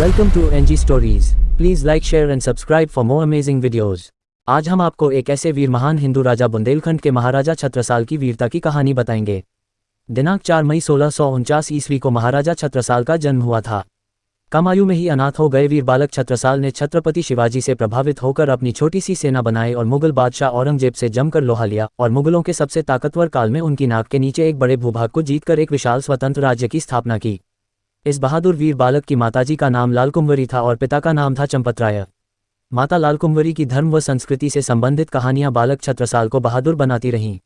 Welcome to NG stories. Please like, share and subscribe for more amazing videos. आज हम आपको एक ऐसे वीर महान हिंदू राजा बुंदेलखंड के महाराजा छत्रसाल की वीरता की कहानी बताएंगे। दिनांक 4 मई 1649 ईस्वी को महाराजा छत्रसाल का जन्म हुआ था। कम आयु में ही अनाथ हो गए वीर बालक छत्रसाल ने छत्रपति शिवाजी से प्रभावित होकर अपनी छोटी सी सेना बनाई और मुगल बादशाह औरंगजेब से जमकर लोहा लिया और मुगलों के सबसे ताकतवर काल में उनकी नाक के नीचे एक बड़े भूभाग को जीतकर एक विशाल स्वतंत्र राज्य की स्थापना की। इस बहादुर वीर बालक की माताजी का नाम लालकुंवरी था और पिता का नाम था चंपतराय। माता लालकुंवरी की धर्म व संस्कृति से संबंधित कहानियां बालक छत्रसाल को बहादुर बनाती रहीं।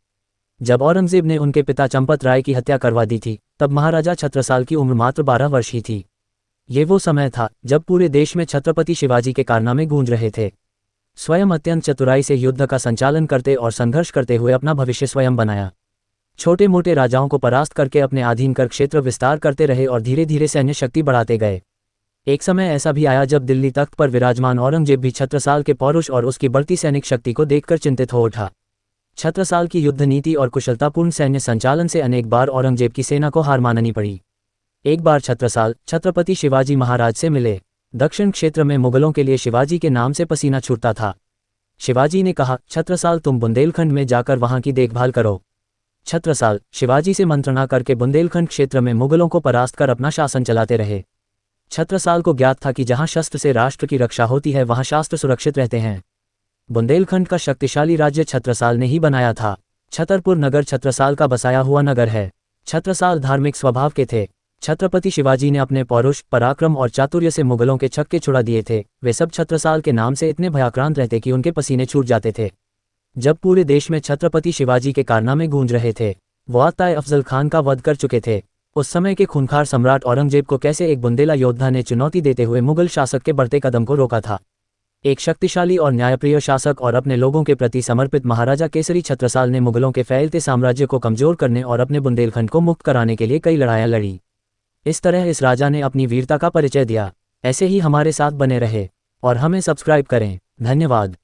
जब औरंगजेब ने उनके पिता चंपतराय की हत्या करवा दी थी, तब महाराजा छत्रसाल की उम्र मात्र 12 वर्ष ही थी। ये वो समय था जब पूरे देश में छत्रपति शिवाजी के कारनामे गूंज रहे थे। स्वयं अत्यंत चतुराई से युद्ध का संचालन करते और संघर्ष करते हुए अपना भविष्य स्वयं बनाया। छोटे मोटे राजाओं को परास्त करके अपने अधीन कर क्षेत्र विस्तार करते रहे और धीरे धीरे सैन्य शक्ति बढ़ाते गए। एक समय ऐसा भी आया जब दिल्ली तख्त पर विराजमान औरंगजेब भी छत्रसाल के पौरुष और उसकी बढ़ती सैनिक शक्ति को देखकर चिंतित हो उठा। छत्रसाल की युद्ध नीति और कुशलतापूर्ण सैन्य संचालन से अनेक बार औरंगजेब की सेना को हार माननी पड़ी। एक बार छत्रसाल छत्रपति शिवाजी महाराज से मिले। दक्षिण क्षेत्र में मुगलों के लिए शिवाजी के नाम से पसीना छूटता था। शिवाजी ने कहा, छत्रसाल तुम बुंदेलखंड में जाकर वहां की देखभाल करो। छत्रसाल शिवाजी से मंत्रणा करके बुंदेलखंड क्षेत्र में मुगलों को परास्त कर अपना शासन चलाते रहे। छत्रसाल को ज्ञात था कि जहां शस्त्र से राष्ट्र की रक्षा होती है वहां शास्त्र सुरक्षित रहते हैं। बुंदेलखंड का शक्तिशाली राज्य छत्रसाल ने ही बनाया था। छतरपुर नगर छत्रसाल का बसाया हुआ नगर है। छत्रसाल धार्मिक स्वभाव के थे। छत्रपति शिवाजी ने अपने पौरुष, पराक्रम और चातुर्य से मुगलों के छक्के छुड़ा दिए थे। वे सब छत्रसाल के नाम से इतने भयाक्रांत रहते कि उनके पसीने छूट जाते थे। जब पूरे देश में छत्रपति शिवाजी के कारनामे गूंज रहे थे, वो आताए अफजल खान का वध कर चुके थे। उस समय के खूंखार सम्राट औरंगजेब को कैसे एक बुंदेला योद्धा ने चुनौती देते हुए मुगल शासक के बढ़ते कदम को रोका था। एक शक्तिशाली और न्यायप्रिय शासक और अपने लोगों के प्रति समर्पित महाराजा केसरी छत्रसाल ने मुगलों के फैलते साम्राज्य को कमजोर करने और अपने बुंदेलखंड को मुक्त कराने के लिए कई लड़ाइयां लड़ी। इस तरह इस राजा ने अपनी वीरता का परिचय दिया। ऐसे ही हमारे साथ बने रहे और हमें सब्सक्राइब करें। धन्यवाद।